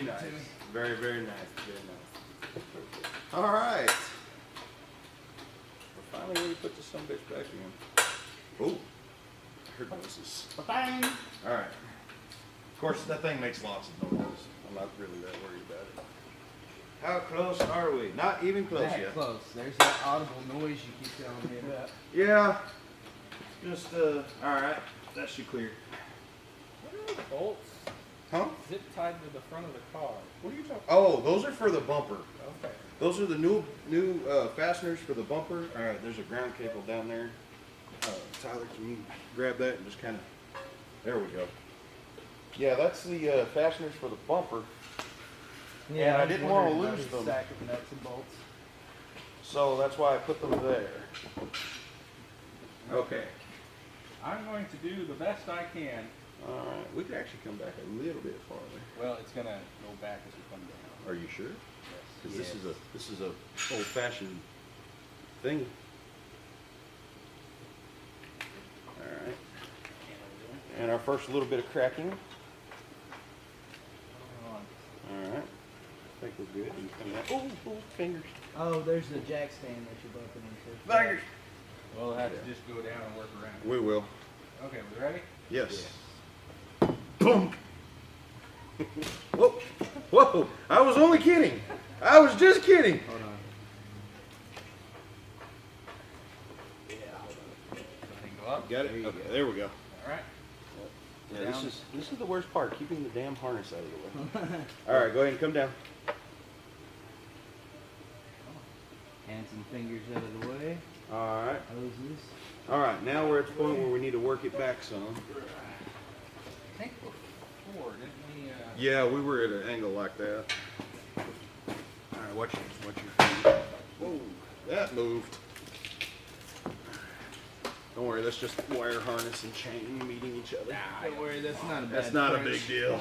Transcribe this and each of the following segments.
Very nice. Very, very nice. Very nice. All right. We're finally ready to put this sumbitch back in. Oh, I heard noises. Bang! All right. Of course, that thing makes lots of noises. I'm not really that worried about it. How close are we? Not even close That yet. close. There's that audible noise you keep telling me about. Yeah. Just, all right. That should clear. What are the bolts? Huh? Zip tied to the front of the car. What are you talking Oh, those are for the bumper. about? Okay. Those are the new fasteners for the bumper. All right, there's a ground cable down there. Tyler, can you grab that and just kind of, there we go. Yeah, that's the fasteners for the bumper. Yeah, I didn't want to lose them. Sack of nuts and bolts. So that's why I put them there. Okay. I'm going to do the best I can. All right, we could actually come back a little bit farther. Well, it's going to go back as we come down. Are you sure? Yes. Because this is a old-fashioned thing. All right. And our first little bit of cracking. All right. I think we're good. You come down. Oh, fingers. Oh, there's the jack stand that you're bumping into. Fingers. We'll have to just go down and work around. We will. Okay, we ready? Yes. Boom. Whoa. Whoa. I was only kidding. I was just kidding. Hold on. Yeah, hold on. Everything go up? Got it? There you Okay, go. there we go. All right. Yeah, Down. this is the worst part, keeping the damn harness out of the way. All right, go ahead and come down. Hand some fingers out of the way. All right. Hoses. All right, now we're at the point where we need to work it back some. I think before, didn't we? Yeah, we were at an angle like that. All right, watch your feet. Whoa, that moved. Don't worry, that's just wire harness and chain meeting each other. Don't worry, that's not a bad That's not a crunch. big deal.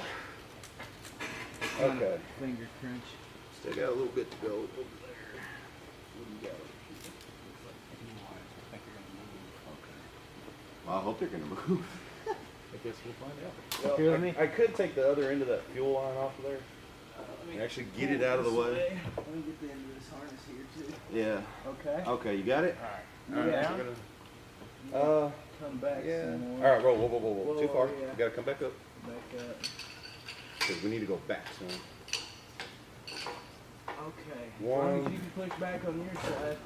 It's not a Okay. Finger crunch. Still got a little bit to go over there. What do you got? I think you're going to move. Okay. Well, I hope they're gonna move. I guess we'll find out. Here with me? I could take the other end of that fuel line off of there. And actually get it out of the way. Let me get the end of this harness here too. Yeah. Okay. Okay, you got it? All right. Yeah. Down? We're gonna- Come back yeah. some All more. right, whoa. Too Whoa, far. yeah. You gotta come back up. Back up. Because we need to go back, son. Okay. As long as you can push back on your side.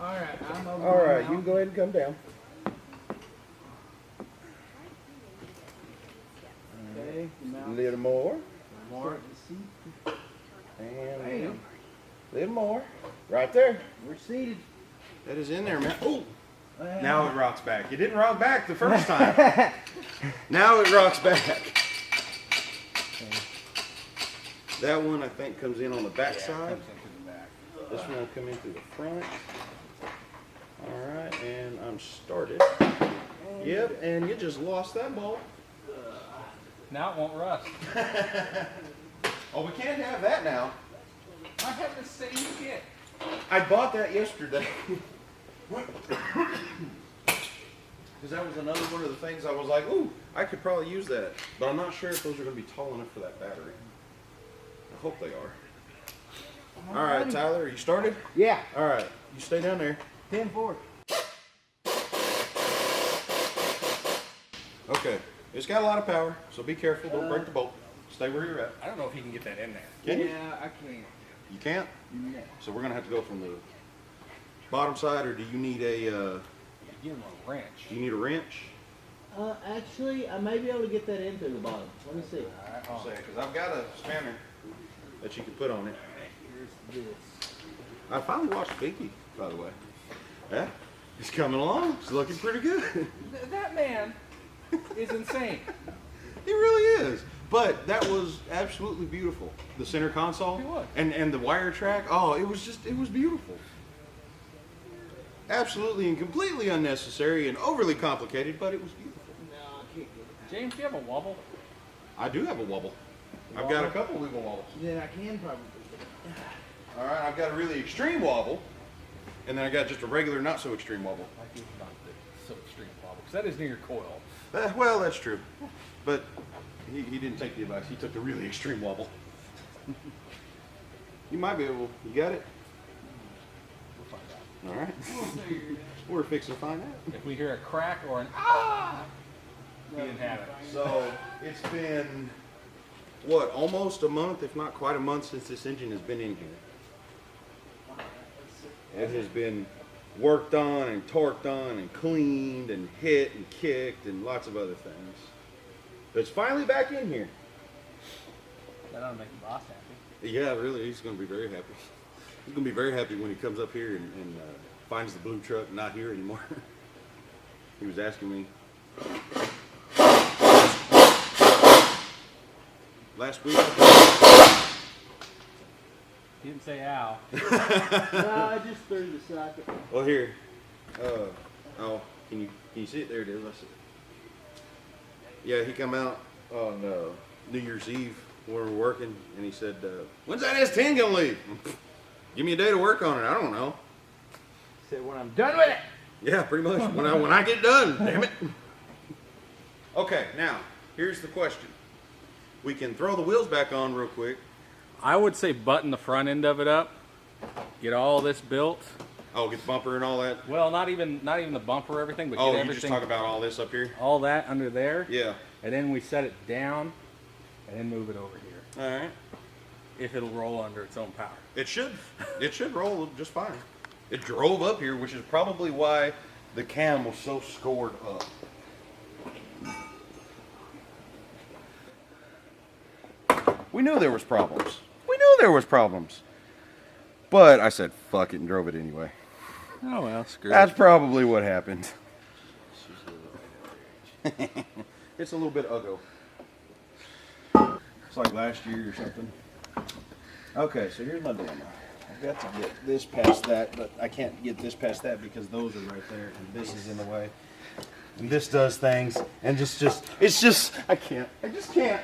Alright, I'm over. All right, now. you can go ahead and come down. Okay, the A mount. little more. More. Seat. And Bam. a little more. Right there. We're seated. That is in there, man. Oh! Well, Now it rocks back. It didn't rock back the first time. Now it rocks back. okay. That one, I think, comes in on the back Yeah, it side. comes into the back. This one will come in through the front. All right, and I'm started. Yep, and you just lost that ball. Now it won't rust. Oh, we can't have that now. I have the same kit. I bought that yesterday. Because that was another one of the things I was like, ooh, I could probably use that. But I'm not sure if those are going to be tall enough for that battery. I hope they are. All right, Tyler, are you started? Yeah. All right, you stay down there. 10-4. Okay, it's got a lot of power, so be careful. Don't break the bolt. Stay where you're at. I don't know if he can get that in there. Can you? Yeah, I can't. You can't? No. So we're going to have to go from the bottom side, or do you need a, Give him a wrench. do you need a wrench? Actually, I may be able to get that in through the bottom. Let me see. All right, I'll say, because I've got a spanner that you can put on it. Here's this. I finally watched Pinky, by the way. Yeah, he's coming along. He's looking pretty good. That man is insane. He really is. But that was absolutely beautiful. The center console It was. and the wire track. Oh, it was beautiful. Absolutely and completely unnecessary and overly complicated, but it was beautiful. No, I can't get James, do you have a wobble? I do have a wobble. I've got a couple legal wobbles. it. Then I can probably get it. All right, I've got a really extreme wobble, and then I got just a regular, not so extreme wobble. I do not think so extreme wobble, because that is near your coil. Well, that's true, but He didn't take the advice. He took the really extreme wobble. You might be able. You got it? We'll find out. All right. We're fixing to find out. If we hear a crack or an ah, he didn't have it. So it's been, what, almost a month, if not quite a month, since this engine has been in here. It has been worked on and torqued on and cleaned and hit and kicked and lots of other things. But it's finally back in here. That ought to make the boss happy. Yeah, really, he's going to be very happy. He's going to be very happy when he comes up here and finds the blue truck not here anymore. He was asking me last week. He didn't say ow. No, I just threw the socket. Well, here. Oh, can you see it? There it is. I see it. Yeah, he come out on New Year's Eve when we were working, and he said, "When's that S10 gonna leave?" Give me a day to work on it. I don't know. Said when I'm done with it. Yeah, pretty much. When I get done, damn it. Okay, now here's the question. We can throw the wheels back on real quick. I would say button the front end of it up, get all this built. Oh, get the bumper and all that. Well, not even the bumper or everything, but Oh, get you everything. just talk about all this up here. All that under there. Yeah. And then we set it down, and then move it over here. All right. If it'll roll under its own power. It should. It should roll just fine. It drove up here, which is probably why the cam was so scored up. We knew there was problems. But I said, fuck it, and drove it anyway. Oh well, screw That's probably what happened. It's a little bit uggo. It's like last year or something. Okay, so here's my dilemma. I've got to get this past that, but I can't get this past that because those are right there, and this is in the way. And this does things, and it's just, I can't. I just can't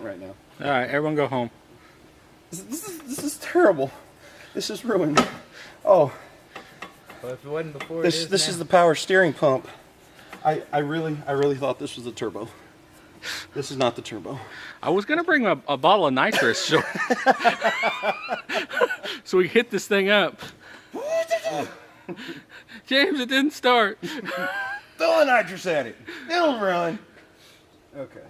right now. All right, everyone go home. This is terrible. This is ruined. Oh. Well, if it wasn't before, This is the power steering pump. I really thought this was the turbo. This is not the turbo. I was gonna bring a bottle of nitrous so, so we can hit this thing up. James, it didn't start. Throw the nitrous at it. It'll run. Okay.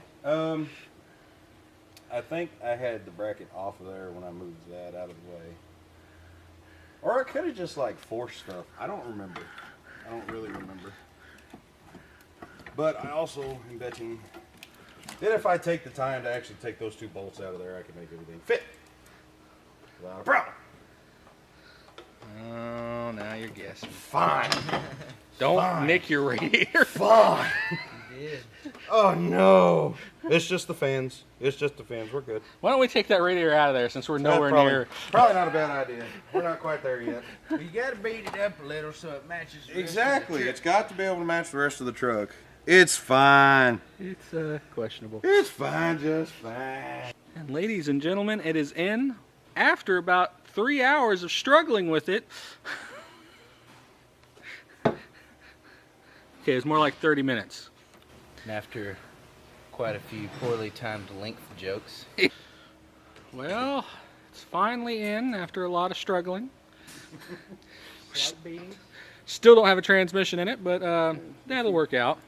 I think I had the bracket off of there when I moved that out of the way. Or I could have just like forced stuff. I don't remember. I don't really remember. But I also am betting that if I take the time to actually take those two bolts out of there, I can make everything fit. Without a problem. Oh, now you're guessing. Fine. Don't nick your radiator. Fine. You did. Oh no. It's just the fans. It's just the fans. We're good. Why don't we take that radiator out of there since we're nowhere near? Probably not a bad idea. We're not quite there yet. Well, you got to beat it up a little so it matches. The rest of the Exactly. trip. It's got to be able to match the rest of the truck. It's fine. It's questionable. It's fine, just fine. And ladies and gentlemen, it is in after about 3 hours of struggling with it. Okay, it's more like 30 minutes. And after quite a few poorly timed length jokes. Well, it's finally in after a lot of struggling. Still don't have a transmission in it, but that'll work out.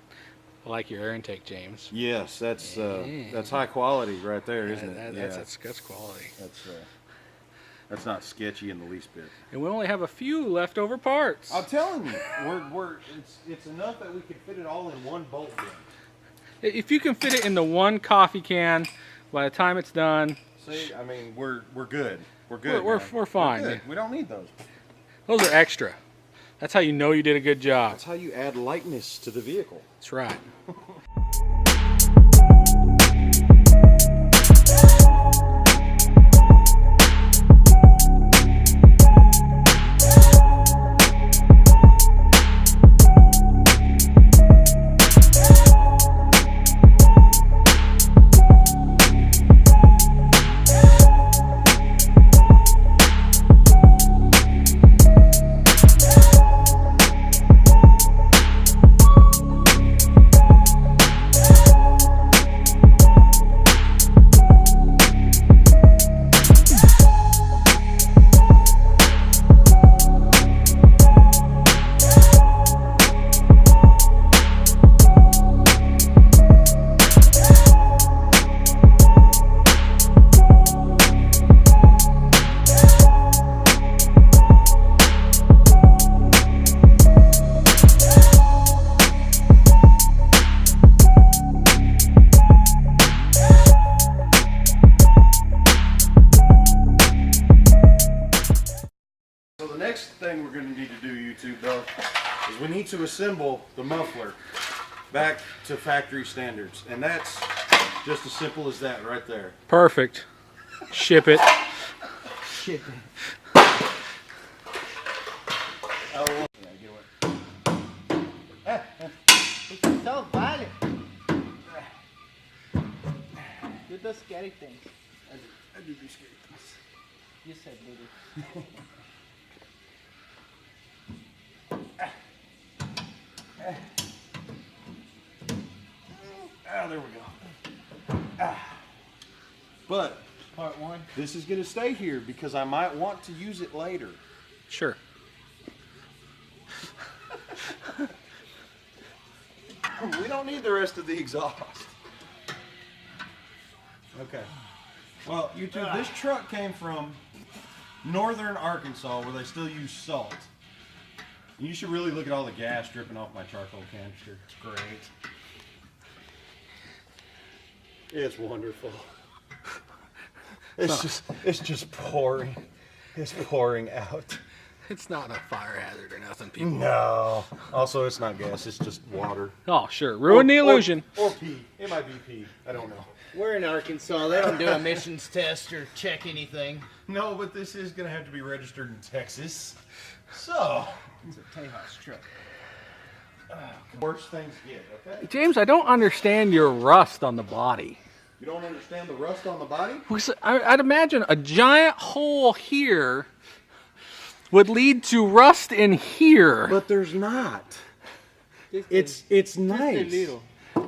I like your air intake, James. Yes, that's high quality right there, isn't it? That's quality. That's not sketchy in the least bit. And we only have a few leftover parts. I'm telling you, it's enough that we could fit it all in one bolt bin. If you can fit it into one coffee can, by the time it's done, See, I mean, we're good. We're good. We're man. fine. We're good. We don't need those. Those are extra. That's how you know you did a good job. That's how you add lightness to the vehicle. That's right. YouTube though, is we need to assemble the muffler back to factory standards. And that's just as simple as that right there. Perfect. Ship it. Shit. Oh, yeah, get away. It's so violent. You do scary things. I do scary things. You said baby. Oh, there we go. But Part 1. this is going to stay here because I might want to use it later. Sure. We don't need the rest of the exhaust. Okay. Well, YouTube, this truck came from northern Arkansas where they still use salt. And you should really look at all the gas dripping off my charcoal canister. It's great. It's wonderful. It's just pouring. It's pouring out. It's not a fire hazard or nothing, people. No. Also, it's not gas. It's just water. Oh, sure. Ruin the illusion. Or pee. It might be pee. I don't know. We're in Arkansas. They don't do emissions test or check anything. No, but this is going to have to be registered in Texas. So, It's a Tejas truck. worst things get, okay? James, I don't understand your rust on the body. You don't understand the rust on the body? I'd imagine a giant hole here would lead to rust in here. But there's not. It's nice. Just a little.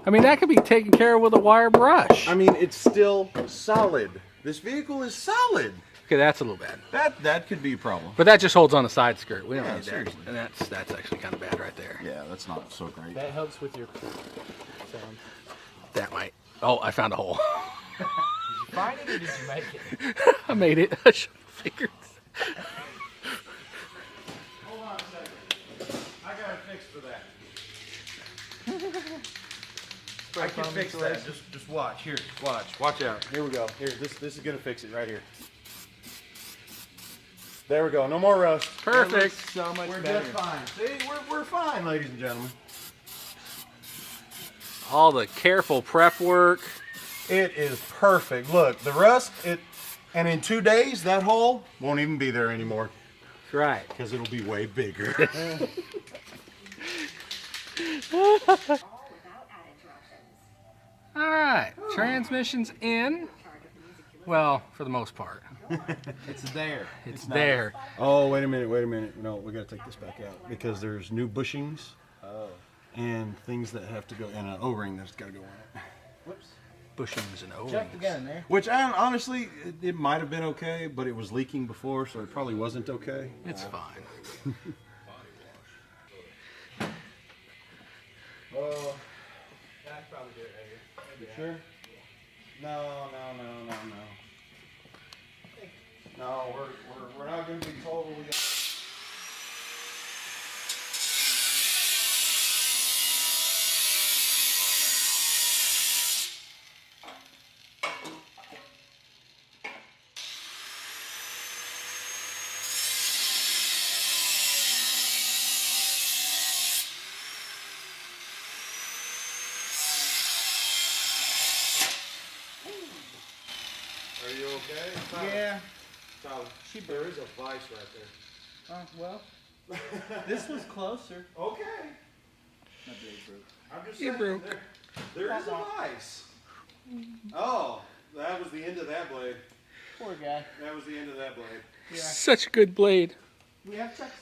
I mean, that could be taken care of with a wire brush. I mean, it's still solid. This vehicle is solid. Okay, that's a little bad. That could be a problem. But that just holds on the side skirt. We don't Yeah, need that. seriously. And that's actually kind of bad right there. Yeah, that's not so great. That helps with your sound. That might. Oh, I found a hole. Did you find it or did you make it? I made it. I should have figured. Hold on a second. I got a fix for that. I can fix that. Just watch. Here, watch out. Here we go. Here, this is gonna fix it right here. There we go. No more rust. Perfect. So much We're better. just fine. See, we're fine, ladies and gentlemen. All the careful prep work. It is perfect. Look, the rust. And in 2 days, that hole won't even be there anymore That's right. because it'll be way bigger. All right. Transmission's in. Well, for the most part. It's there. It's there. Oh, wait a minute. No, we got to take this back out because there's new bushings and things that have to go, and an O-ring that's got to go on it. Whoops. Bushings and Chuck the O-rings. gun there. Which, honestly, it might have been okay, but it was leaking before, so it probably wasn't okay. It's fine. Oh, I could probably do it right here. you sure? No. No, we're not going to be totally. Are you okay? Yeah. Tyler, there is a vice right there. Well, this was closer. Okay. My blade broke. I'm just It saying, broke. there is a vice. Oh, that was the end of that blade. Poor guy. That was the end of that blade. Yeah. Such a good blade. We have Chuck's